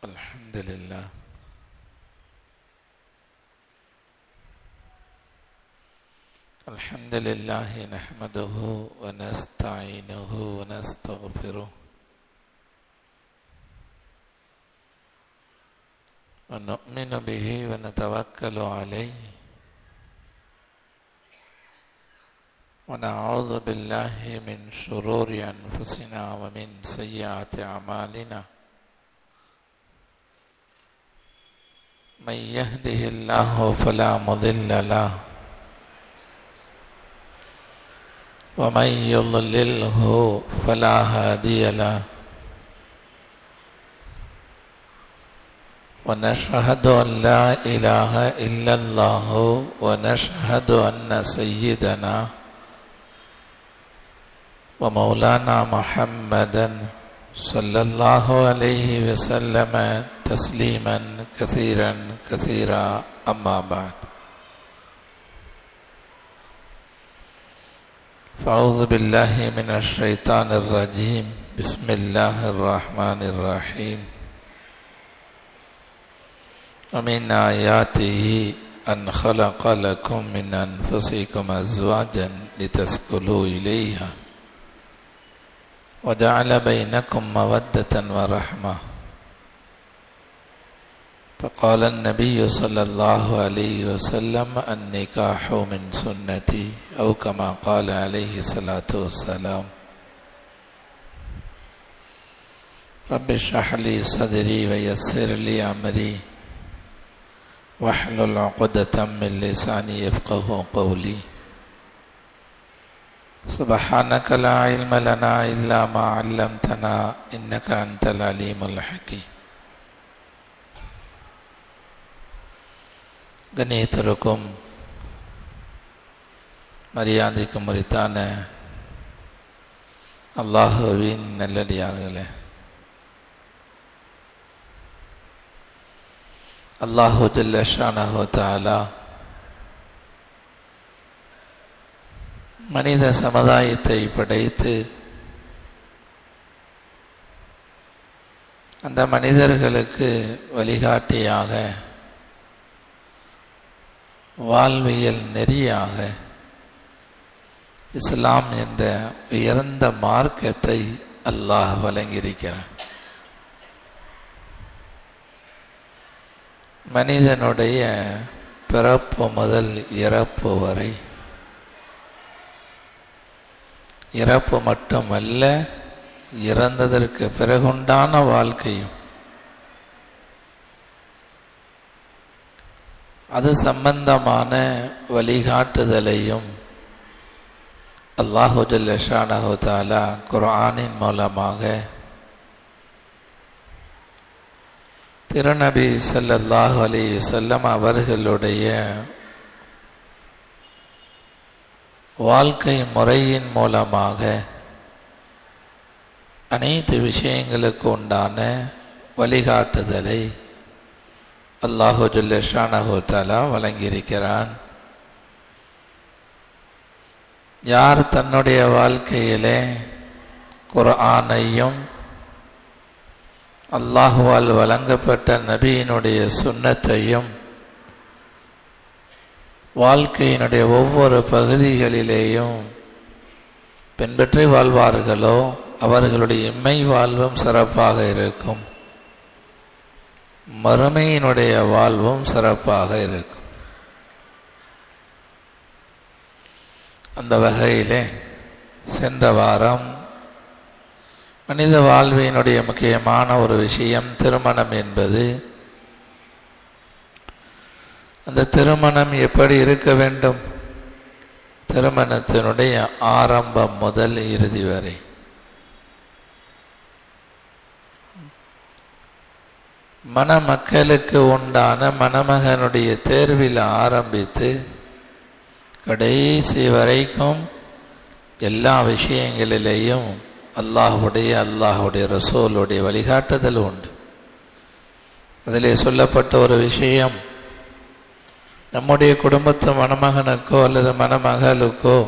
الحمد لله الحمد لله نحمده ونستعينه ونستغفره ونؤمن به ونتوكل عليه ونعوذ بالله من شرور أنفسنا ومن سيئات أعمالنا من يهده الله فلا مضل له ومن يضلله فلا هادي له ونشهد أن لا إله إلا الله ونشهد أن سيدنا ومولانا محمدا صلى الله عليه وسلم تسليما كثيرا كثيرا أما بعد فأعوذ بالله من الشيطان الرجيم بسم الله الرحمن الرحيم ومن آياته أن خلق لكم من أنفسكم أزواجا لتسكنوا إليها وجعل بينكم مودة ورحمة فقال النبي صلى الله عليه وسلم النكاح من سنتي أو كما قال عليه الصلاة والسلام رب اشرح لي صدري ويسر لي أمري واحلل عقدة من لساني يفقهوا قولي سبحانك لا علم لنا إلا ما علمتنا إنك أنت العليم الحكيم. கண்ணியத்திற்கும் மரியாதைக்கும் உரித்தான அல்லாஹுவின் நல்லடியார்களே, அல்லாஹு ஜல்ல ஷானஹு தஆலா மனித சமுதாயத்தை படைத்து அந்த மனிதர்களுக்கு வழிகாட்டியாக வாழ்வியல் நெறியாக இஸ்லாம் என்ற உயர்ந்த மார்க்கத்தை அல்லாஹ் வழங்கியிருக்கிறான். மனிதனுடைய பிறப்பு முதல் இறப்பு வரை, இறப்பு மட்டுமல்ல, இறந்ததற்கு பிறகுண்டான வாழ்க்கையும் அது சம்பந்தமான வழிகாட்டுதலையும் அல்லாஹு ஜல்ல ஷானஹு தஆலா குர்ஆனின் மூலமாக திருநபி ஸல்லல்லாஹு அலைஹி வஸல்லம் அவர்களுடைய வாழ்க்கை முறையின் மூலமாக அனைத்து விஷயங்களுக்கு உண்டான வழிகாட்டுதலை அல்லாஹு ஜல்ல ஷானஹு தஆலா வழங்கியிருக்கிறான். யார் தன்னுடைய வாழ்க்கையிலே குர்ஆனையும் அல்லாஹுவால் வழங்கப்பட்ட நபியினுடைய சுன்னத்தையும் வாழ்க்கையினுடைய ஒவ்வொரு பகுதிகளிலேயும் பின்பற்றி வாழ்வார்களோ அவர்களுடைய இம்மை வாழ்வும் சிறப்பாக இருக்கும், மறுமையினுடைய வாழ்வும் சிறப்பாக இருக்கும். அந்த வகையிலே சென்ற வாரம் மனித வாழ்வினுடைய முக்கியமான ஒரு விஷயம் திருமணம் என்பது. அந்த திருமணம் எப்படி இருக்க வேண்டும்? திருமணத்தினுடைய ஆரம்பம் முதல் இறுதி வரை மணமக்களுக்கு உண்டான மணமகனுடைய தேர்வில் ஆரம்பித்து கடைசி வரைக்கும் எல்லா விஷயங்களிலேயும் அல்லாஹுடைய ரசூலுடைய வழிகாட்டுதல் உண்டு. அதிலே சொல்லப்பட்ட ஒரு விஷயம், நம்முடைய குடும்பத்து மணமகனுக்கோ அல்லது மணமகளுக்கோ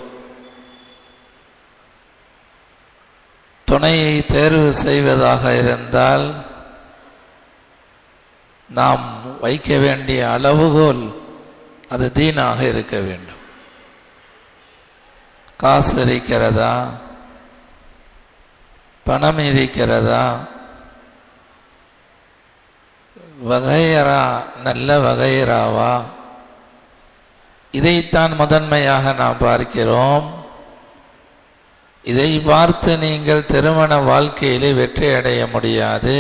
துணையை தேர்வு செய்வதாக இருந்தால் நாம் வைக்க வேண்டிய அளவுகோல் அது தீனாக இருக்க வேண்டும். காசு இருக்கிறதா, பணம் இருக்கிறதா, வகையரா நல்ல வகையராவா, இதைத்தான் முதன்மையாக நாம் பார்க்கிறோம். இதை பார்த்து நீங்கள் திருமண வாழ்க்கையிலே வெற்றி அடைய முடியாது.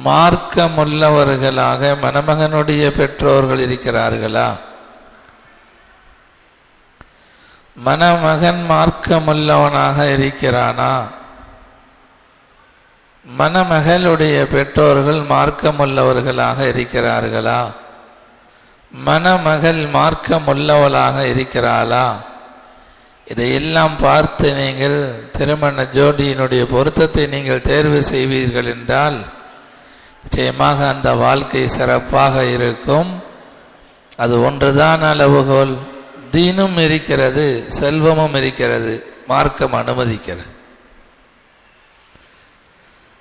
மார்க்கமுள்ளவர்களாக மணமகனுடைய பெற்றோர்கள் இருக்கிறார்களா, மணமகன் மார்க்கமுள்ளவனாக இருக்கிறானா, மணமகளுடைய பெற்றோர்கள் மார்க்கமுள்ளவர்களாக இருக்கிறார்களா, மணமகள் மார்க்கமுள்ளவளாக இருக்கிறாளா, இதையெல்லாம் பார்த்து நீங்கள் திருமண ஜோடியினுடைய பொருத்தத்தை நீங்கள் தேர்வு செய்வீர்கள் என்றால் நிச்சயமாக அந்த வாழ்க்கை சிறப்பாக இருக்கும். அது ஒன்றுதான் அளவுகோல். தீனும் இருக்கிறது, செல்வமும் இருக்கிறது, மார்க்கம் அனுமதிக்கிறது.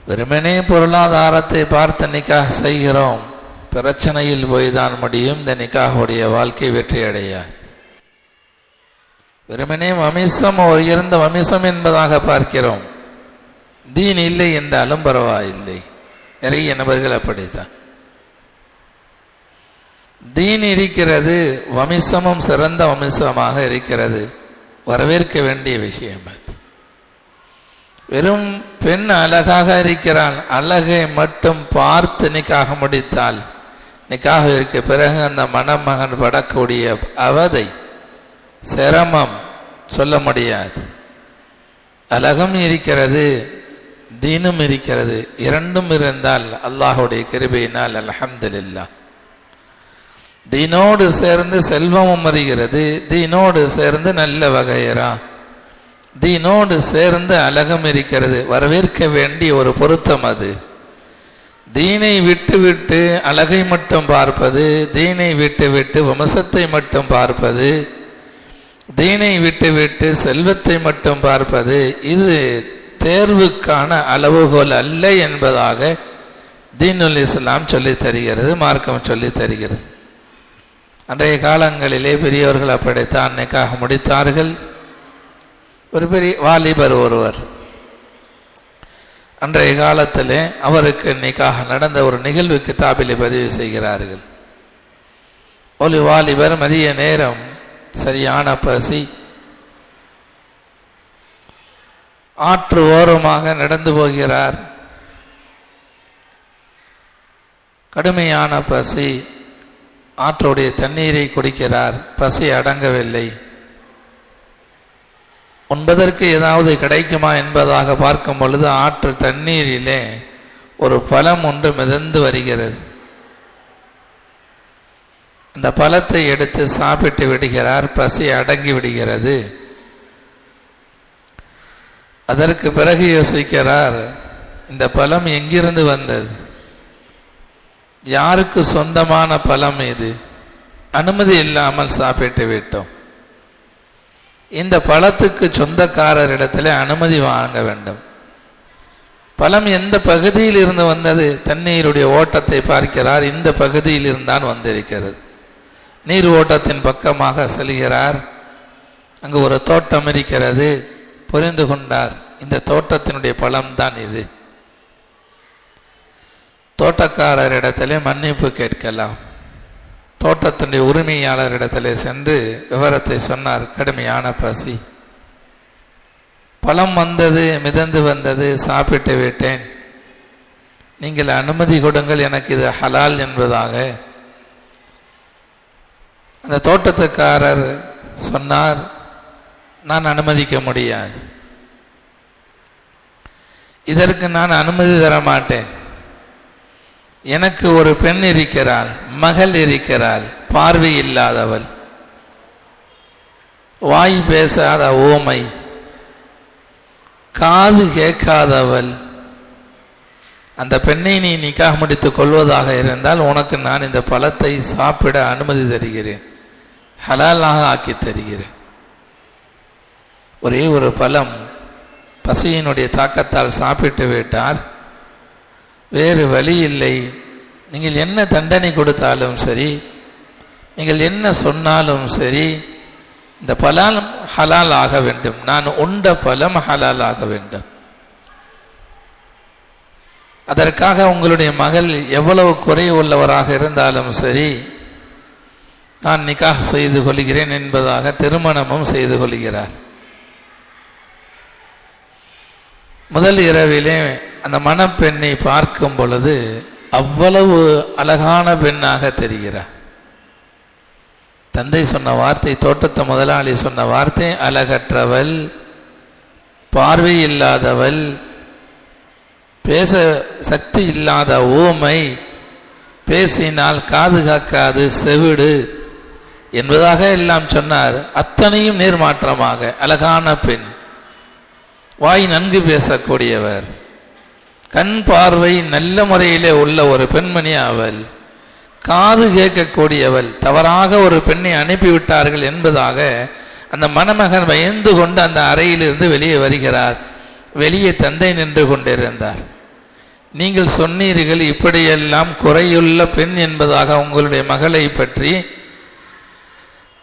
வெறுமனே பொருளாதாரத்தை பார்த்து நிக்காஹ் செய்கிறோம், பிரச்சனையில் போய்தான் முடியும். இந்த நிக்காஹுடைய வாழ்க்கை வெற்றி அடையாது. வெறுமனே வமிசம் உயர்ந்த வமிசம் என்பதாக பார்க்கிறோம், தீன் இல்லை என்றாலும் பரவாயில்லை. நிறைய நபர்கள் அப்படித்தான். தீன் இருக்கிறது, வமிசமும் சிறந்த வமிசமாக இருக்கிறது, வரவேற்க வேண்டிய விஷயம். அது வெறும் பெண் அழகாக இருக்கிறாள், அழகை மட்டும் பார்த்து நிக்காக முடித்தால் நிக்காகிற்கு பிறகு அந்த மணமகன் படக்கூடிய அவதை சிரமம் சொல்ல முடியாது. அழகும் இருக்கிறது, தீனும் இருக்கிறது, இரண்டும் இருந்தால் அல்லாஹுடைய கிருபையினால் அல்ஹம்துலில்லாஹ். தீனோடு சேர்ந்து செல்வமும் வருகிறது, தீனோடு சேர்ந்து நல்ல வகையரா, தீனோடு சேர்ந்து அழகும் இருக்கிறது. வரவேற்க வேண்டிய ஒரு பொருத்தம் அது. தீனை விட்டு விட்டு அழகை மட்டும் பார்ப்பது, தீனை விட்டு விட்டு வம்சத்தை மட்டும் பார்ப்பது, தீனை விட்டு விட்டு செல்வத்தை மட்டும் பார்ப்பது, இது தேர்வுக்கான அளவுகோல் அல்ல என்பதாக தீனுல் இஸ்லாம் சொல்லி தருகிறது, மார்க்கம் சொல்லி தருகிறது. அன்றைய காலங்களிலே பெரியவர்கள் அப்படித்தான் நிக்காஹ் முடித்தார்கள். ஒரு பெரிய வாலிபர் ஒருவர் அன்றைய காலத்திலே அவருக்கு நிக்காஹ் நடந்த ஒரு நிகழ்வு கிதாபிலே பதிவு செய்கிறார்கள். ஒரு வாலிபர் மதிய நேரம் சரியான பசி, ஆற்று ஓரமாக நடந்து போகிறார். கடுமையான பசி, ஆற்றுடைய தண்ணீரை குடிக்கிறார். பசி அடங்கவில்லை. உண்பதற்கு ஏதாவது கிடைக்குமா என்பதாக பார்க்கும் பொழுது ஆற்று தண்ணீரிலே ஒரு பழம் ஒன்று மிதந்து வருகிறது. அந்த பழத்தை எடுத்து சாப்பிட்டு விடுகிறார். பசி அடங்கி விடுகிறது. அதற்கு பிறகு யோசிக்கிறார், இந்த பழம் எங்கிருந்து வந்தது, யாருக்கு சொந்தமான பழம் இது, அனுமதி இல்லாமல் சாப்பிட்டு விட்டோம். இந்த பழத்துக்கு சொந்தக்காரரிடத்தில் அனுமதி வாங்க வேண்டும். பழம் எந்த பகுதியில் இருந்து வந்தது, தண்ணீருடைய ஓட்டத்தை பார்க்கிறார், இந்த பகுதியில் இருந்தான் வந்திருக்கிறது. நீர் ஓட்டத்தின் பக்கமாக செல்கிறார். அங்கு ஒரு தோட்டம் இருக்கிறது. புரிந்து கொண்டார், இந்த தோட்டத்தினுடைய பழம்தான் இது. தோட்டக்காரரிடத்திலே மன்னிப்பு கேட்கலாம். தோட்டத்தினுடைய உரிமையாளரிடத்திலே சென்று விவரத்தை சொன்னார். கடுமையான பசி, பழம் வந்தது, மிதந்து வந்தது, சாப்பிட்டு விட்டேன், நீங்கள் அனுமதி கொடுங்கள், எனக்கு இது ஹலால் என்பதாக. அந்த தோட்டத்துக்காரர் சொன்னார், நான் அனுமதிக்க முடியாது, இதற்கு நான் அனுமதி தர மாட்டேன். எனக்கு ஒரு பெண் இருக்கிறாள், மகள் இருக்கிறாள், பார்வை இல்லாதவள், வாய் பேசாத ஊமை, காது கேட்காதவள். அந்த பெண்ணை நீ நிக்காஹ் முடித்துக் கொள்வதாக இருந்தால் உனக்கு நான் இந்த பழத்தை சாப்பிட அனுமதி தருகிறேன், ஹலாலாக ஆக்கி தருகிறேன். ஒரே ஒரு பழம், பசியினுடைய தாக்கத்தால் சாப்பிட்டு விட்டார். வேறு வழி இல்லை. நீங்கள் என்ன தண்டனை கொடுத்தாலும் சரி, நீங்கள் என்ன சொன்னாலும் சரி, இந்த பலம் ஹலால் ஆக வேண்டும். நான் உண்ட பலம் ஹலால் ஆக வேண்டும். அதற்காக உங்களுடைய மகள் எவ்வளவு குறை உள்ளவராக இருந்தாலும் சரி, நான் நிக்காஹ் செய்து கொள்கிறேன் என்பதாக திருமணமும் செய்து கொள்கிறார். முதல் இரவிலே அந்த மணப்பெண்ணை பார்க்கும் பொழுது அவ்வளவு அழகான பெண்ணாக தெரிகிறார். தந்தை சொன்ன வார்த்தை, தோட்டத்து முதலாளி சொன்ன வார்த்தை, அழகற்றவள், பார்வை இல்லாதவள், பேச சக்தி இல்லாத ஊமை, பேசினால் காது காக்காது செவிடு என்பதாக எல்லாம் சொன்னார். அத்தனையும் நேர்மாற்றமாக அழகான பெண், வாய் நன்கு பேசக்கூடியவர், கண் பார்வை நல்ல முறையிலே உள்ள ஒரு பெண்மணி அவள், காது கேட்கக்கூடியவள். தவறாக ஒரு பெண்ணை அனுப்பிவிட்டார்கள் என்பதாக அந்த மணமகன் பயந்து கொண்டு அந்த அறையிலிருந்து வெளியே வருகிறார். வெளியே தந்தை நின்று கொண்டிருந்தார். நீங்கள் சொன்னீர்கள் இப்படியெல்லாம் குறையுள்ள பெண் என்பதாக உங்களுடைய மகளை பற்றி,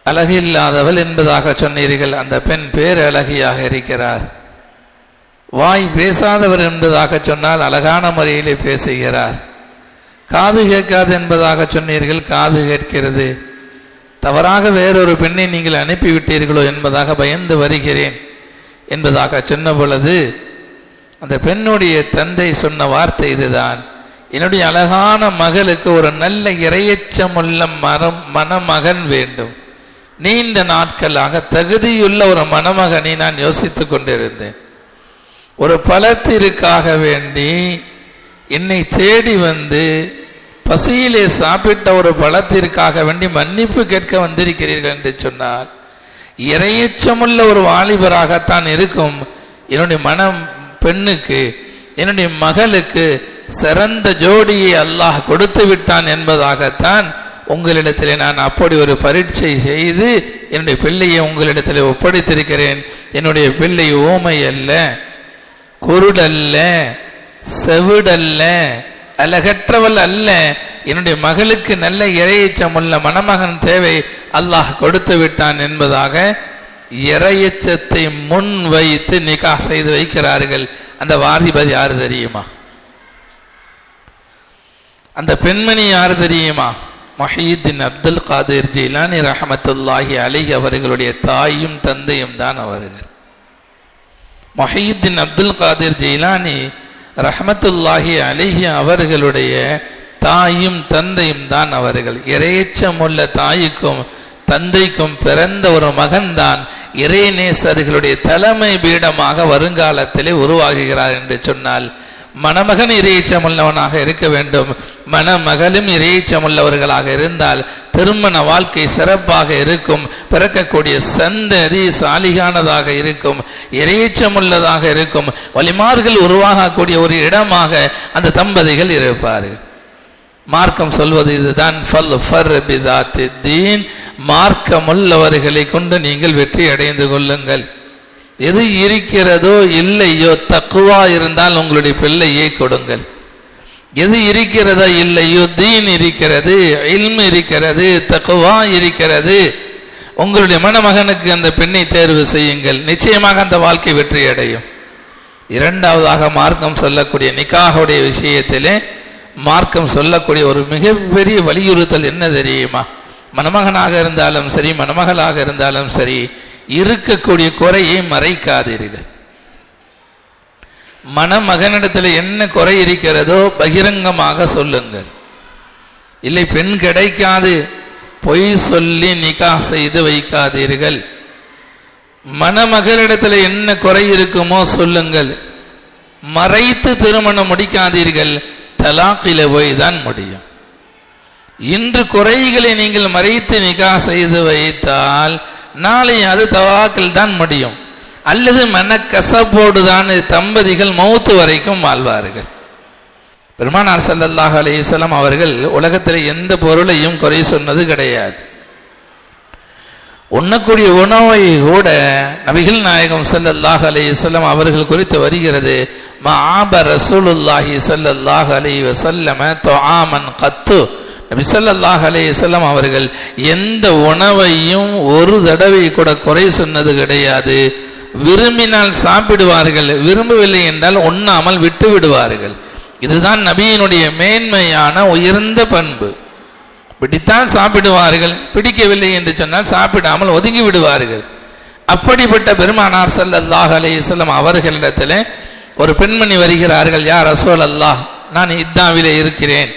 அழகில்லாதவள் என்பதாக சொன்னீர்கள். அந்த பெண் பேரழகியாக இருக்கிறார். வாய் பேசாதவர் என்பதாக சொன்னால் அழகான முறையிலே பேசுகிறார். காது கேட்காது என்பதாக சொன்னீர்கள், காது கேட்கிறது. தவறாக வேறொரு பெண்ணை நீங்கள் அனுப்பிவிட்டீர்களோ என்பதாக பயந்து வருகிறேன் என்பதாக சொன்ன பொழுது அந்த பெண்ணுடைய தந்தை சொன்ன வார்த்தை இதுதான், என்னுடைய அழகான மகளுக்கு ஒரு நல்ல இரையச்சமுள்ள மணமகன் வேண்டும். நீண்ட நாட்களாக தகுதியுள்ள ஒரு மணமகனை நான் யோசித்து கொண்டிருந்தேன். ஒரு பழத்திற்காக வேண்டி என்னை தேடி வந்து பசியிலே சாப்பிட்ட ஒரு பழத்திற்காக வேண்டி மன்னிப்பு கேட்க வந்திருக்கிறீர்கள் என்று சொன்னால், இரையச்சமுள்ள ஒரு வாலிபராகத்தான் இருக்கும். என்னுடைய பெண்ணுக்கு, என்னுடைய மகளுக்கு சிறந்த ஜோடியை அல்லாஹ் கொடுத்து விட்டான் என்பதாகத்தான் உங்களிடத்திலே நான் அப்படி ஒரு பரீட்சை செய்து என்னுடைய பிள்ளையை உங்களிடத்திலே ஒப்படைத்திருக்கிறேன். என்னுடைய பிள்ளை ஊமை அல்ல, குருடல்ல, செவிடல்ல, அழகற்றவள் அல்ல. என்னுடைய மகளுக்கு நல்ல இரையச்சமுள்ள மணமகன் தேவை, அல்லாஹ் கொடுத்து விட்டான் என்பதாக இரையச்சத்தை முன் வைத்து நிக்காஹ் செய்து வைக்கிறார்கள். அந்த வாலிபர் யாரு தெரியுமா? அந்த பெண்மணி யாரு தெரியுமா? முஹையீத்தீன் அப்துல் காதிர் ஜீலானி ரஹ்மத்துல்லாஹி அலைஹி அவர்களுடைய தாயும் தந்தையும் தான் அவர்கள். முஹையீத்தீன் அப்துல் காதிர் ஜீலானி ரஹ்மத்துல்லாஹி அலைஹி அவர்களுடைய தாயும் தந்தையும் தான் அவர்கள். இறையச்சமுள்ள தாய்க்கும் தந்தைக்கும் பிறந்த ஒரு மகன்தான் இறைநேசர்களுடைய தலைமை பீடமாக வருங்காலத்திலே உருவாகுகிறார் என்று சொன்னால், மணமகன் இறையச்சமுள்ளவனாக இருக்க வேண்டும், மணமகளும் இறையச்சமுள்ளவர்களாக இருந்தால் திருமண வாழ்க்கை சிறப்பாக இருக்கும், பிறக்கக்கூடிய சந்ததி சாலிகானதாக இருக்கும், இறையச்சமுள்ளதாக இருக்கும், வலிமார்கள் உருவாகக்கூடிய ஒரு இடமாக அந்த தம்பதிகள் இருப்பார்கள். மார்க்கம் சொல்வது இதுதான், மார்க்கமுள்ளவர்களை கொண்டு நீங்கள் வெற்றி அடைந்து கொள்ளுங்கள். எது இருக்கிறதோ இல்லையோ தக்குவா இருந்தால் உங்களுடைய பிள்ளையை கொடுங்கள். எது இருக்கிறதோ இல்லையோ தீன் இருக்கிறது, இல்ம் இருக்கிறது, தக்குவா இருக்கிறது, உங்களுடைய மணமகனுக்கு அந்த பெண்ணை தேர்வு செய்யுங்கள். நிச்சயமாக அந்த வாழ்க்கை வெற்றி அடையும். இரண்டாவதாக மார்க்கம் சொல்லக்கூடிய நிக்காஹுடைய விஷயத்திலே மார்க்கம் சொல்லக்கூடிய ஒரு மிகப்பெரிய வலியுறுத்தல் என்ன தெரியுமா? மணமகனாக இருந்தாலும் சரி, மணமகளாக இருந்தாலும் சரி, இருக்கக்கூடிய குறையை மறைக்காதீர்கள். மணமகனிடத்தில் என்ன குறை இருக்கிறதோ பகிரங்கமாக சொல்லுங்கள். இல்லை பெண் கிடைக்காது பொய் சொல்லி நிக்காஹ் செய்து வைக்காதீர்கள். மணமகளிடத்தில் என்ன குறை இருக்குமோ சொல்லுங்கள். மறைத்து திருமணம் முடிக்காதீர்கள். தலாக்கில போய் தான் முடியும். இன்று குறைகளை நீங்கள் மறைத்து நிக்காஹ் செய்து வைத்தால் நாளை அது தவாக்கில் தான் முடியும், அல்லது மனக்கசப்போடு தான் தம்பதிகள் மௌத்து வரைக்கும் வாழ்வார்கள். பெருமானார் ஸல்லல்லாஹு அலைஹி வஸல்லம் அவர்கள் உலகத்தில் எந்த பொருளையும் குறை சொன்னது கிடையாது. உண்ணக்கூடிய உணவை கூட நபிகள் நாயகம் ஸல்லல்லாஹு அலைஹி வஸல்லம் அவர்கள் குறித்து வருகிறது, மஆப ரசூலுல்லாஹி ஸல்லல்லாஹு அலைஹி வஸல்லம் துஆமன் கத்து. நபி ஸல்லல்லாஹு அலைஹி வஸல்லம் அவர்கள் எந்த உணவையும் ஒரு தடவை கூட குறை சொன்னது கிடையாது. விரும்பினால் சாப்பிடுவார்கள், விரும்பவில்லை என்றால் உண்ணாமல் விட்டு விடுவார்கள். இதுதான் நபியினுடைய மேன்மையான உயர்ந்த பண்பு. பிடித்தான் சாப்பிடுவார்கள், பிடிக்கவில்லை என்று சொன்னால் சாப்பிடாமல் ஒதுங்கி விடுவார்கள். அப்படிப்பட்ட பெருமானார் ஸல்லல்லாஹு அலைஹி வஸல்லம் அவர்களிடத்தில் ஒரு பெண்மணி வருகிறார்கள், யா ரசூலல்லாஹ், நான் இத்தாவிலே இருக்கிறேன்.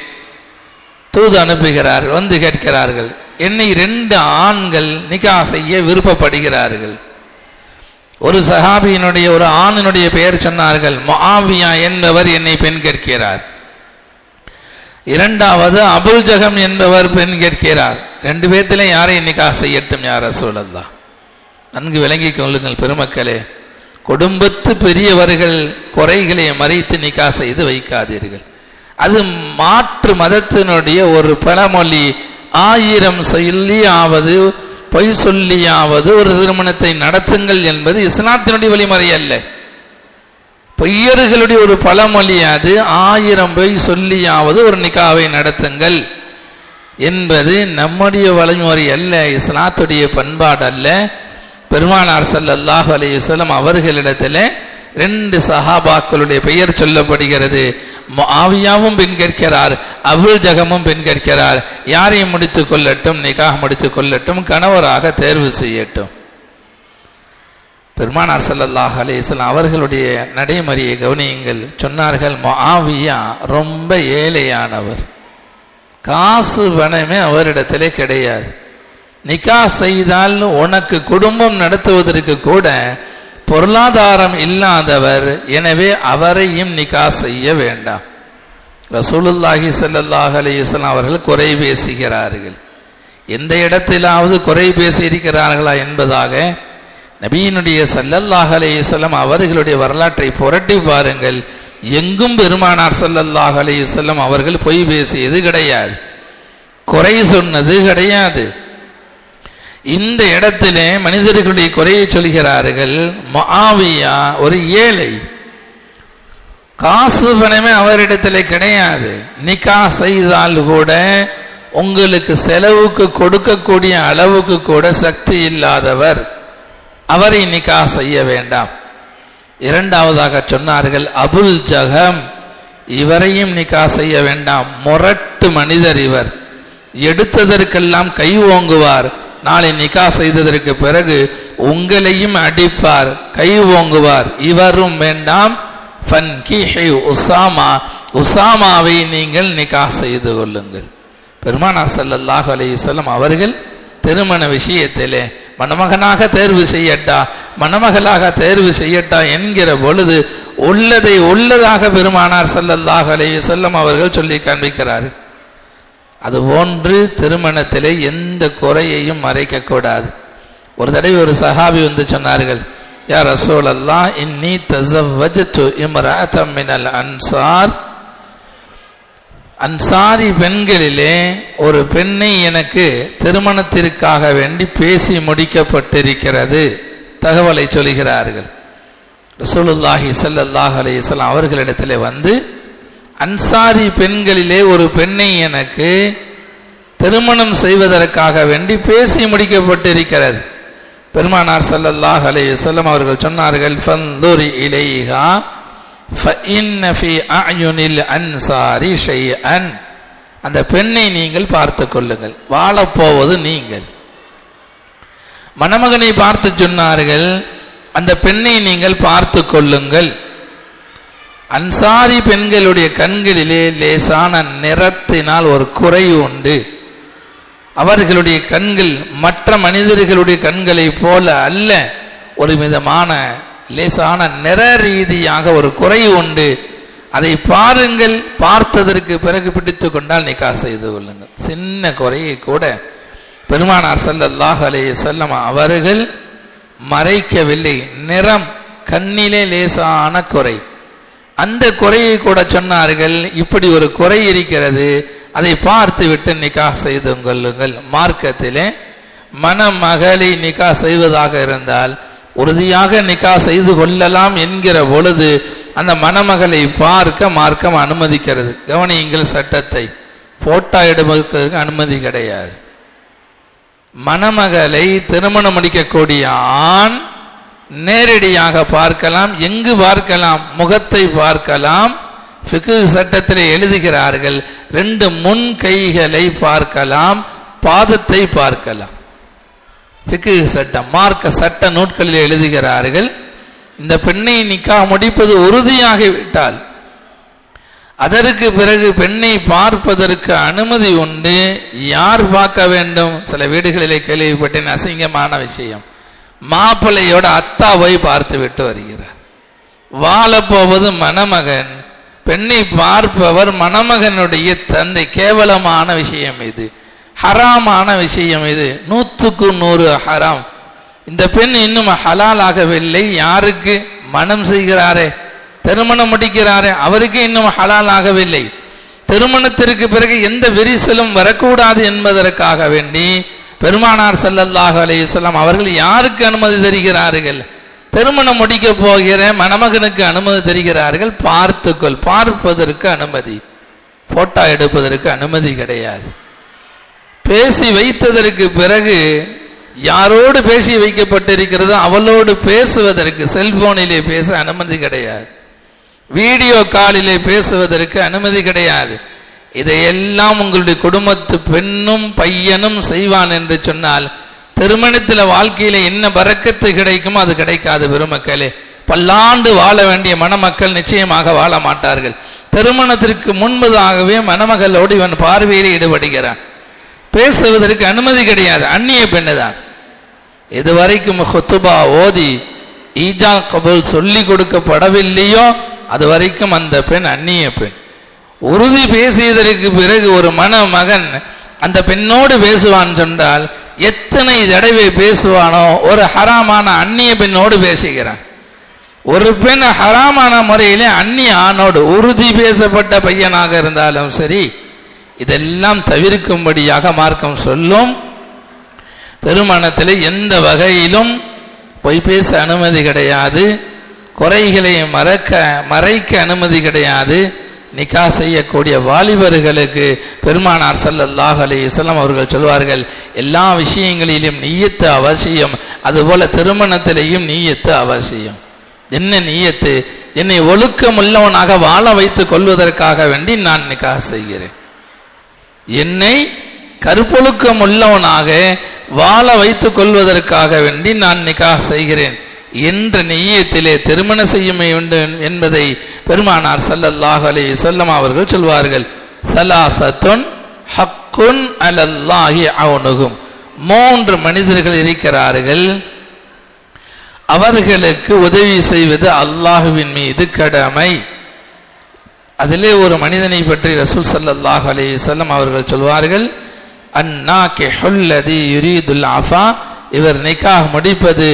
தூது அனுப்புகிறார்கள், வந்து கேட்கிறார்கள், என்னை 2 ஆண்கள் நிகா செய்ய விருப்பப்படுகிறார்கள். ஒரு சஹாபியினுடைய ஒரு ஆணினுடைய பெயர் சொன்னார்கள், முஆவியா என்பவர் என்னை பெண் கேட்கிறார். 2வது அபுல் ஜகம் என்பவர் பெண் கேட்கிறார். 2 பேர்த்திலே யாரை நிகா செய்யட்டும் யா ரசூலல்லாஹ்? நன்கு விளங்கிக் கொள்ளுங்கள் பெருமக்களே, குடும்பத்து பெரியவர்கள் குறைகளை மறைத்து நிகா செய்து வைக்காதீர்கள். அது மாற்று மதத்தினுடைய ஒரு பழமொழி. 1000 சொல்லியாவது பொய் சொல்லியாவது ஒரு திருமணத்தை நடத்துங்கள் என்பது இஸ்லாத்தினுடைய வழிமுறை அல்ல. பொய்யர்களுடைய ஒரு பழமொழி அது. 1000 பொய் சொல்லியாவது ஒரு நிகாவை நடத்துங்கள் என்பது நம்முடைய வழிமுறை அல்ல, இஸ்லாத்துடைய பண்பாடு அல்ல. பெருமானார் ஸல்லல்லாஹு அலைஹி வஸல்லம் அவர்களிடத்தில் 2 சஹாபாக்களுடைய பெயர் சொல்லப்படுகிறது. முஆவியாவும் பெண் கேட்கிறார், அபுல் ஜகமும் பெண் கேட்கிறார். யாரையும் முடித்துக் கொள்ளட்டும், நிகாஹ் முடித்துக் கொள்ளட்டும், கணவராக தேர்வு செய்யட்டும். பெருமானார் ஸல்லல்லாஹு அலைஹி வஸல்லம் அவர்களுடைய நடைமுறையை கவனியுங்கள். சொன்னார்கள், முஆவியா ரொம்ப ஏழையானவர், காசு பணமே அவரிடத்திலே கிடையாது. நிகா செய்தால் உனக்கு குடும்பம் நடத்துவதற்கு கூட பொருளாதாரம் இல்லாதவர், எனவே அவரையும் நிகா செய்ய வேண்டாம். ரசூலுல்லாஹி ஸல்லல்லாஹு அலைஹி வஸல்லம் அவர்கள் குறை பேசுகிறார்கள். எந்த இடத்திலாவது குறை பேசி இருக்கிறார்களா என்பதாக நபியினுடைய ஸல்லல்லாஹு அலைஹி வஸல்லம் அவர்களுடைய வரலாற்றை புரட்டி பாருங்கள். எங்கும் பெருமானார் ஸல்லல்லாஹு அலைஹி வஸல்லம் அவர்கள் பொய் பேசியது கிடையாது, குறை சொன்னது கிடையாது. இந்த இடத்திலே மனிதர்களுடைய குறையை சொல்கிறார்கள். முஆவியா ஒரு ஏழை, காசு பணமே அவரிடத்தில் கிடையாது. நிகா செய்தால் கூட உங்களுக்கு செலவுக்கு கொடுக்கக்கூடிய அளவுக்கு கூட சக்தி இல்லாதவர், அவரை நிகா செய்ய வேண்டாம். 2வதாக சொன்னார்கள், அபுல் ஜகம், இவரையும் நிகா செய்ய வேண்டாம். முரட்டு மனிதர் இவர், எடுத்ததற்கெல்லாம் கை ஓங்குவார். நாளை நிகா செய்ததற்கு பிறகு உங்களையும் அடிப்பார், கை ஓங்குவார். இவரும் வேண்டாம். ஃபன்கிஹி உஸாமா, உஸாமாவை நீங்கள் நிகா செய்து கொள்ளுங்கள். பெருமானார் ஸல்லல்லாஹு அலைஹி வஸல்லம் அவர்கள் திருமண விஷயத்திலே மணமகனாக தேர்வு செய்யட்டா, மணமகளாக தேர்வு செய்யட்டா என்கிற பொழுது உள்ளதை உள்ளதாக பெருமானார் ஸல்லல்லாஹு அலைஹி வஸல்லம் அவர்கள் சொல்லி காண்பிக்கிறார்கள். அதுபோன்று திருமணத்திலே எந்த குறையையும் மறைக்கக்கூடாது. ஒரு தடவை ஒரு சஹாபி வந்து சொன்னார்கள், யா ரசூலல்லாஹ், இன்னி தஸவ்வஜ்து இம்ரஅத்தம் மினல் அன்சார், அன்சாரி பெண்களிலே ஒரு பெண்ணை எனக்கு திருமணத்திற்காக வேண்டி பேசி முடிக்கப்பட்டிருக்கிறது. தகவலை சொல்கிறார்கள். ரசூலுல்லாஹி ஸல்லல்லாஹு அலைஹி வஸல்லம் அவர்களிடத்திலே வந்து, அன்சாரி பெண்களிலே ஒரு பெண்ணை எனக்கு திருமணம் செய்வதற்காக வேண்டி பேசி முடிக்கப்பட்டிருக்கிறது. பெருமானார் ஸல்லல்லாஹு அலைஹி வஸல்லம் அவர்கள் சொன்னார்கள், ஃபன்துரி இலைஹா ஃபஇன்ன ஃபீ அஅயுனில் அன்சாரி ஷைஅன், அந்த பெண்ணை நீங்கள் பார்த்து கொள்ளுங்கள், வாழப்போவது நீங்கள். மணமகனை பார்த்து சொன்னார்கள், அந்த பெண்ணை நீங்கள் பார்த்து கொள்ளுங்கள். அன்சாரி பெண்களுடைய கண்களிலே லேசான நிறத்தினால் ஒரு குறை உண்டு. அவர்களுடைய கண்கள் மற்ற மனிதர்களுடைய கண்களை போல அல்ல, ஒரு விதமான லேசான நிற ரீதியாக ஒரு குறை உண்டு. அதை பாருங்கள், பார்த்ததற்கு பிறகு பிடித்து கொண்டால் நிகா செய்து கொள்ளுங்கள். சின்ன குறையை கூட பெருமானார் ஸல்லல்லாஹு அலைஹி வஸல்லம் அவர்கள் மறைக்கவில்லை. நிறம், கண்ணிலே லேசான குறை, அந்த குறையை கூட சொன்னார்கள். இப்படி ஒரு குறை இருக்கிறது, அதை பார்த்து விட்டு நிகா செய்து கொள்ளுங்கள். மார்க்கத்திலே மணமகளை நிக்கா செய்வதாக இருந்தால் உறுதியாக நிக்கா செய்து கொள்ளலாம் என்கிற பொழுது அந்த மணமகளை பார்க்க மார்க்கம் அனுமதிக்கிறது. கவனியுங்கள் சட்டத்தை. போட்டோ எடுப்பதற்கு அனுமதி கிடையாது. மணமகளை திருமணம் முடிக்கக்கூடிய ஆண் நேரடியாக பார்க்கலாம். எங்கு பார்க்கலாம்? முகத்தை பார்க்கலாம். ஃபிக்ஹ் சட்டத்தில் எழுதுகிறார்கள், 2 முன் கைகளை பார்க்கலாம், பாதத்தை பார்க்கலாம். ஃபிக்ஹ் சட்டம், மார்க்க சட்ட நூட்களில் எழுதுகிறார்கள், இந்த பெண்ணை நிக்காஹ் முடிப்பது உறுதியாகிவிட்டால் அதற்கு பிறகு பெண்ணை பார்ப்பதற்கு அனுமதி உண்டு. யார் பார்க்க வேண்டும்? சில வீடுகளிலே கேள்விப்பட்டேன், அசிங்கமான விஷயம். மாப்பிள்ளையோட அத்தா போய் பார்த்து விட்டு வருகிறார். வாழப்போவது மணமகன், பெண்ணை பார்ப்பவர் மணமகனுடைய தந்தை. கேவலமான விஷயம் இது, ஹராமான விஷயம் இது, 100க்கு 100 ஹராம். இந்த பெண் இன்னும் ஹலால் ஆகவில்லை. யாருக்கு? மனம் செய்கிறாரே, திருமணம் முடிக்கிறாரே, அவருக்கு இன்னும் ஹலால் ஆகவில்லை. திருமணத்திற்கு பிறகு எந்த விரிசலும் வரக்கூடாது என்பதற்காக வேண்டி பெருமானார் ஸல்லல்லாஹு அலைஹி வஸல்லம் அவர்கள் யாருக்கு அனுமதி தருகிறார்கள்? திருமணம் முடிக்க போகிற மணமகனுக்கு அனுமதி தருகிறார்கள். பார்த்துக்கொள், பார்ப்பதற்கு அனுமதி, போட்டோ எடுப்பதற்கு அனுமதி கிடையாது. பேசி வைத்ததற்கு பிறகு யாரோடு பேசி வைக்கப்பட்டிருக்கிறதோ அவளோடு பேசுவதற்கு, செல்போனிலே பேச அனுமதி கிடையாது. வீடியோ காலிலே பேசுவதற்கு அனுமதி கிடையாது. இதையெல்லாம் உங்களுடைய குடும்பத்து பெண்ணும் பையனும் செய்வான் என்று சொன்னால் திருமணத்தில் வாழ்க்கையில என்ன பரக்கத்து கிடைக்குமோ அது கிடைக்காது. பெருமக்களே, பல்லாண்டு வாழ வேண்டிய மணமக்கள் நிச்சயமாக வாழ மாட்டார்கள். திருமணத்திற்கு முன்பதாகவே மணமகளோடு இவன் பார்வையில் ஈடுபடுகிறான். பேசுவதற்கு அனுமதி கிடையாது. அந்நிய பெண்ணு தான். இதுவரைக்கும் ஹுத்துபா ஓதி ஈஜா கபூல் சொல்லி கொடுக்கப்படவில்லையோ அது வரைக்கும் அந்த பெண் அந்நிய பெண். உறுதி பேசியதற்கு பிறகு ஒரு மணமகன் அந்த பெண்ணோடு பேசுவான் சொன்னால் எத்தனை தடவை பேசுவானோ? ஒரு ஹராமான அந்நிய பெண்ணோடு பேசுகிறான். ஒரு பெண் ஹராமான முறையிலே அந்நிய ஆணோடு, உறுதி பேசப்பட்ட பையனாக இருந்தாலும் சரி, இதெல்லாம் தவிர்க்கும்படியாக மார்க்கம் சொல்லும். திருமணத்தில் எந்த வகையிலும் பொய் பேச அனுமதி கிடையாது. குறைகளை மறைக்க அனுமதி கிடையாது. நிக்கா செய்யக்கூடிய வாலிபர்களுக்கு பெருமானார் ஸல்லல்லாஹு அலைஹி வஸல்லம் அவர்கள் சொல்வார்கள், எல்லா விஷயங்களிலும் நிய்யத்து அவசியம், அதுபோல திருமணத்திலேயும் நிய்யத்து அவசியம். என்ன நிய்யத்து? என்னை ஒழுக்கமுள்ளவனாக வாழ வைத்துக் கொள்வதற்காக வேண்டி நான் நிக்கா செய்கிறேன். என்னை கருப்பொழுக்கம் உள்ளவனாக வாழ வைத்துக் கொள்வதற்காக வேண்டி நான் நிக்கா செய்கிறேன் என்ற நிய்யத்திலே திருமணம் செய்ய வேண்டும் என்பதை பெருமானார் ஸல்லல்லாஹு அலைஹி வஸல்லம் அவர்கள் சொல்வார்கள். ஸலாஸத்துன் ஹக்குன் அலல்லாஹி அவ்னுஹும், 3 மனிதர்கள் இருக்கிறார்கள், அவர்களுக்கு உதவி செய்வது அல்லாஹுவின் மீது கடமை. அதிலே ஒரு மனிதனை பற்றி ரசூல் ஸல்லல்லாஹு அலைஹி வஸல்லம் அவர்கள் சொல்வார்கள், அன்னாகிஹுல் லதி யுரீதுல் அஃபா, இவர் நிக்காஹ் முடிப்பது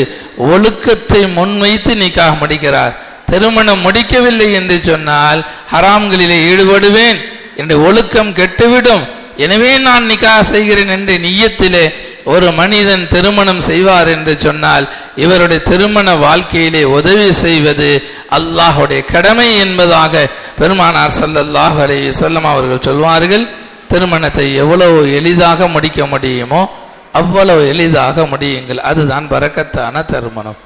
ஒழுக்கத்தை முன்வைத்து நிக்காஹ் முடிக்கிறார். திருமணம் முடிக்கவில்லை என்று சொன்னால் ஹராம்களிலே ஈடுபடுவேன் என்று ஒழுக்கம் கெட்டுவிடும், எனவே நான் நிக்காஹ் செய்கிறேன் என்ற நிய்யத்திலே ஒரு மனிதன் திருமணம் செய்வார் என்று சொன்னால் இவருடைய திருமண வாழ்க்கையிலே உதவி செய்வது அல்லாஹுடைய கடமை என்பதாக பெருமானார் ஸல்லல்லாஹு அலைஹி வஸல்லம் அவர்கள் சொல்வார்கள். திருமணத்தை எவ்வளவு எளிதாக முடிக்க முடியுமோ அவ்வளவு எளிதாக முடியுங்கள், அதுதான் பரக்கத்தான திருமணம்.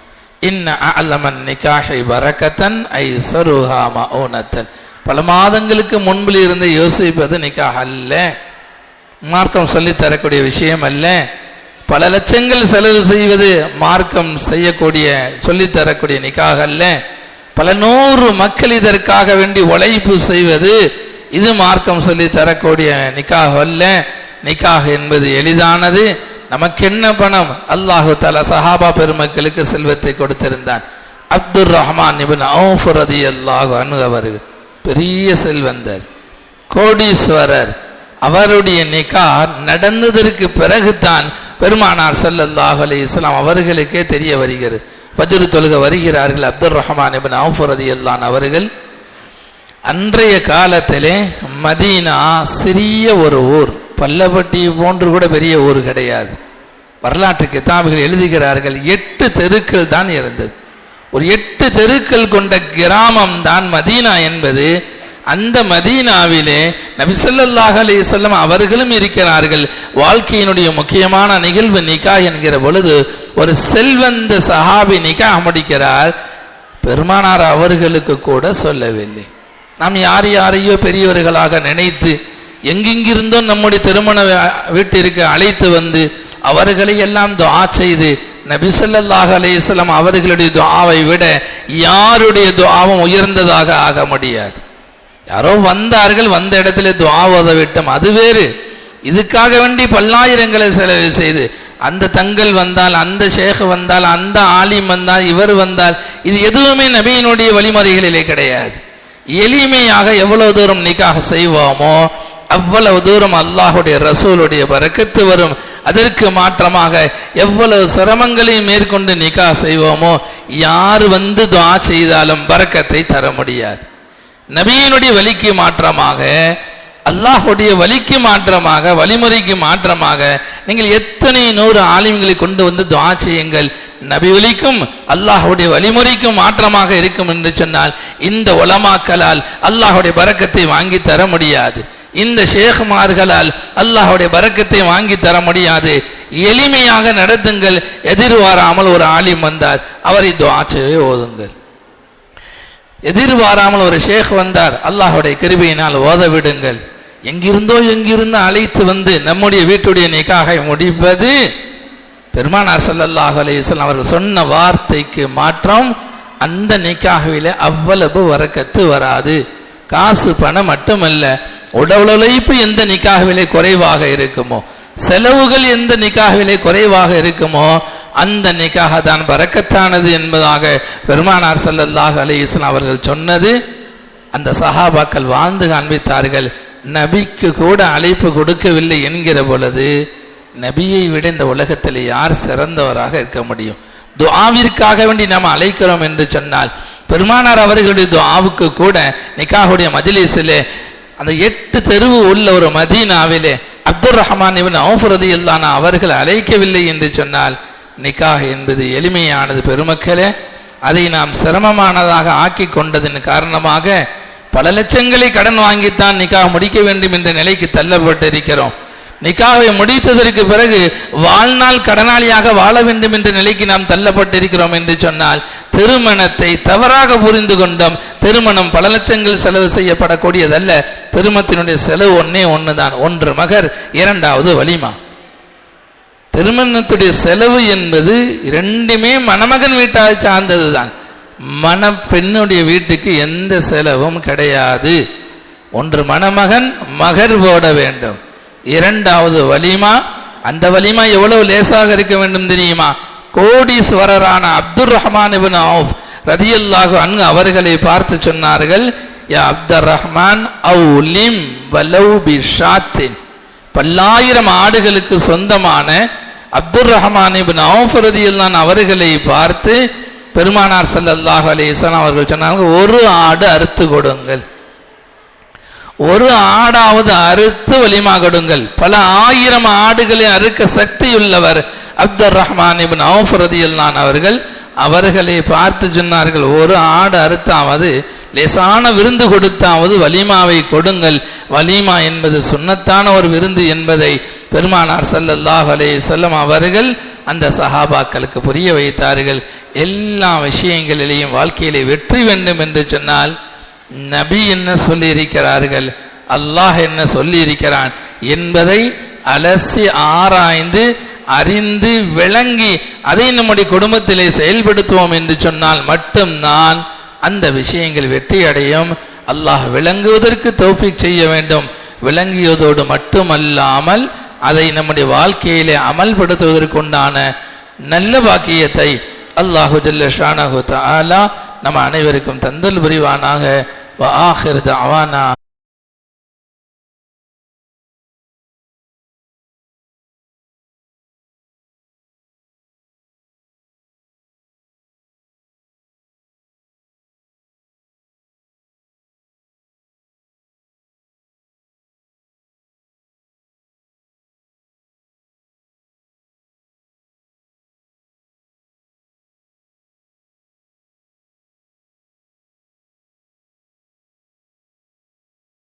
இன்ன அஅலமன் நிகாஹி பரக்கத்தன் ஐஸருஹா மஊனத்தன். பல மாதங்களுக்கு முன்பில் இருந்து யோசிப்பது நிக்காஹ் அல்ல, மார்க்கம் சொல்லி தரக்கூடிய விஷயம் அல்ல. பல லட்சங்கள் செலவு செய்வது மார்க்கம் செய்யக்கூடிய சொல்லித்தரக்கூடிய நிக்காஹ் அல்ல. பல 100 மக்கள் இதற்காக வேண்டி உழைப்பு செய்வது இது மார்க்கம் சொல்லி தரக்கூடிய நிக்காஹ் அல்ல. நிக்காஹ் என்பது எளிதானது. நமக்கு என்ன பணம்? அல்லாஹு தஆலா சஹாபா பெருமக்களுக்கு செல்வத்தை கொடுத்திருந்தான். அப்துர் ரஹ்மான் இப்னு அவுஃப் ரலியல்லாஹு அன்ஹு அவர்கள் பெரிய செல்வந்தர், கோடீஸ்வரர். அவருடைய நிக்காஹ் நடந்ததற்கு பிறகுதான் பெருமானார் ஸல்லல்லாஹு அலைஹி வஸல்லம் அவர்களுக்கே தெரிய வருகிறது. ஃபஜ்ர் தொழுக வருகிறார்கள் அப்துர் ரஹ்மான் இப்னு அவுஃப் ரலியல்லாஹு அன்ஹு அவர்கள். அன்றைய காலத்திலே மதீனா சிறிய ஒரு ஊர், பல்லப்பட்டி போன்று கூட பெரிய ஊர் கிடையாது. வரலாற்று கிதாபுகள் எழுதுகிறார்கள் 8 தெருக்கள் தான் இருந்தது. ஒரு 8 தெருக்கள் கொண்ட கிராமம் தான் மதீனா என்பது. அந்த மதீனாவிலே நபி ஸல்லல்லாஹு அலைஹி வஸல்லம் அவர்களும் இருக்கிறார்கள். வாழ்க்கையினுடைய முக்கியமான நிகழ்வு நிக்காஹ் என்கிற பொழுது ஒரு செல்வந்த சஹாபி நிக்காஹ் முடிக்கிறார். பெருமானார் அவர்களுக்கு கூட சொல்லவில்லை. நாம் யாரையோ பெரியவர்களாக நினைத்து எங்கெங்கிருந்தோ நம்முடைய திருமண வீட்டிற்கு அழைத்து வந்து அவர்களை எல்லாம் துஆ செய்து, நபி ஸல்லல்லாஹு அலைஹி வஸல்லம் அவர்களுடைய துஆவை விட யாருடைய துஆவும் உயர்ந்ததாக ஆக முடியாது. யாரோ வந்தார்கள், வந்த இடத்துல துஆ ஓத விட்டோம், அது வேறு. இதுக்காக வேண்டி பல்லாயிரங்களை செலவு செய்து அந்த தங்கள் வந்தால், அந்த ஷேக் வந்தால், அந்த ஆலிம் வந்தால், இவர் வந்தால், இது எதுவுமே நபியினுடைய வழிமுறைகளிலே கிடையாது. எளிமையாக எவ்வளவு தூரம் நிக்காஹ் செய்வோமோ அவ்வளவு தூரம் அல்லாஹுடைய ரசூலுடைய பரக்கத்து வரும். அதற்கு மாற்றமாக எவ்வளவு சிரமங்களை மேற்கொண்டு நிக்காஹ் செய்வோமோ யார் வந்து துஆ செய்தாலும் பரக்கத்தை தர முடியாது. நபியினுடைய வழிக்கு மாற்றமாக, அல்லாஹுடைய வழிக்கு மாற்றமாக, வழிமுறைக்கு மாற்றமாக நீங்கள் எத்தனை 100 ஆலிம்களை கொண்டு வந்து துஆ செய்யுங்கள், நபி வழிக்கும் அல்லாஹுடைய வழிமுறைக்கும் மாற்றமாக இருக்கும் என்று சொன்னால் இந்த உலமாக்களால் அல்லாஹுடைய பரக்கத்தை வாங்கி தர முடியாது. இந்த ஷேக்மார்களால் அல்லாஹுடைய பரக்கத்தை வாங்கி தர முடியாது. எளிமையாக நடத்துங்கள். எதிர்பாராமல் ஒரு ஆலிம் வந்தார், அவரை துஆ செய்ய ஓதுங்கள். எதிர்பாராமல் ஒரு ஷேக் வந்தார், அல்லாஹுடைய கிருபையினால் ஓத விடுங்கள். எங்கிருந்தோ அழைத்து வந்து நம்முடைய வீட்டுடைய நிக்காஹை முடிப்பது பெருமானார் ஸல்லல்லாஹு அலைஹி வஸல்லம் அவர்கள் சொன்ன வார்த்தைக்கு மாற்றம். அந்த நிக்காஹ்விலே அவ்வளவு வரக்கத்து வராது. காசு பணம் மட்டுமல்ல, உடல் உழைப்பு எந்த நிக்காஹ்விலே குறைவாக இருக்குமோ, செலவுகள் எந்த நிக்காஹ்விலே குறைவாக இருக்குமோ அந்த நிக்காஹ் தான் பரக்கத்தானது என்பதாக பெருமானார் ஸல்லல்லாஹு அலைஹி வஸல்லம் அவர்கள் சொன்னது. அந்த சஹாபாக்கள் வாழ்ந்து காண்பித்தார்கள். நபிக்கு கூட அழைப்பு கொடுக்கவில்லை என்கிற பொழுது நபியை விட இந்த உலகத்தில் யார் சிறந்தவராக இருக்க முடியும்? துஆவிற்காக வேண்டி நாம் அழைக்கிறோம் என்று சொன்னால் பெருமானார் அவர்களுடைய துஆவுக்கு கூட நிக்காஹுடைய மஜ்லிஸிலே அந்த 8 தெருவு உள்ள ஒரு மதீனாவிலே அப்துர் ரஹ்மான் இப்னு அவுஃப் ரலியல்லாஹு அன்ஹு அவர்கள் அழைக்கவில்லை என்று சொன்னால் நிக்காஹ் என்பது எளிமையானது. பெருமக்களே, அதை நாம் சிரமமானதாக ஆக்கி கொண்டதன் காரணமாக பல லட்சங்களை கடன் வாங்கித்தான் நிக்காஹ் முடிக்க வேண்டும் என்ற நிலைக்கு தள்ளப்பட்டிருக்கிறோம். நிக்காஹை முடித்ததற்கு பிறகு வாழ்நாள் கடனாளியாக வாழ வேண்டும் என்ற நிலைக்கு நாம் தள்ளப்பட்டிருக்கிறோம் என்று சொன்னால் திருமணத்தை தவறாக புரிந்து கொண்டோம். திருமணம் பல லட்சங்கள் செலவு செய்யப்படக்கூடியதல்ல. திருமணத்தினுடைய செலவு ஒன்று தான். 1 மகர், 2வது வலிமா. திருமணத்துடைய செலவு என்பது 2மே மணமகன் வீட்டாக சார்ந்தது தான். மணப்பெண்ணுடைய வீட்டுக்கு எந்த செலவும் கிடையாது. 1 மணமகன் மகர் போட வேண்டும், 2வது வலிமா. அந்த வலிமா எவ்வளவு லேசாக இருக்க வேண்டும் தெரியுமா? கோடீஸ்வரரான அப்துர் ரஹ்மான் இப்னு அவுஃப் ரலியல்லாஹு அன்ஹு அவர்களை பார்த்து சொன்னார்கள், யா அப்துர் ரஹ்மான் அவுலிம் வலவ் பிஷாத்தின். பல்லாயிரம் ஆடுகளுக்கு சொந்தமான அப்துர் ரஹ்மான் இப்னு அவுஃப் ரலியல்லாஹு அன்ஹு அவர்களை பார்த்து பெருமானார் ஸல்லல்லாஹு அலைஹி வஸல்லம் அவர்கள் சொன்னாங்க, 1 ஆடு அறுத்து கொடுங்கள், 1 ஆடாவது அறுத்து வலிமா கொடுங்கள். பல 1000 ஆடுகளை அறுக்க சக்தியுள்ளவர் அப்துர் ரஹ்மான் இப்னு அவுஃப் ரலியல்லாஹு அன்ஹு அவர்கள். அவர்களை பார்த்து சொன்னார்கள், 1 ஆடு அறுத்தாவது, லேசான விருந்து கொடுத்தாவது வலிமாவை கொடுங்கள். வலிமா என்பது சுன்னத்தான ஒரு விருந்து என்பதை பெருமானார் ஸல்லல்லாஹு அலைஹி வஸல்லம் அவர்கள் அந்த சஹாபாக்களுக்கு புரிய வைத்தார்கள். எல்லா விஷயங்களிலேயும் வாழ்க்கையிலே வெற்றி வேண்டும் என்று சொன்னால் நபி என்ன சொல்லி இருக்கிறார்கள், அல்லாஹ் என்ன சொல்லி இருக்கிறான் என்பதை அலசி ஆராய்ந்து அறிந்து விளங்கி அதை நம்முடைய குடும்பத்திலே செயல்படுத்துவோம் என்று சொன்னால் மட்டும்தான் அந்த விஷயங்கள் வெற்றி அடையும். அல்லாஹ் விளங்குவதற்கு தௌஃபீக் செய்ய வேண்டும். விளங்கியதோடு மட்டுமல்லாமல் அதை நம்முடைய வாழ்க்கையிலே அமல்படுத்துவதற்குண்டான நல்ல பாக்கியத்தை அல்லாஹு ஜல்ல ஷானஹு தஆலா நம் அனைவருக்கும் தந்தல் புரிவானாக. வ ஆகிர் தஅவானா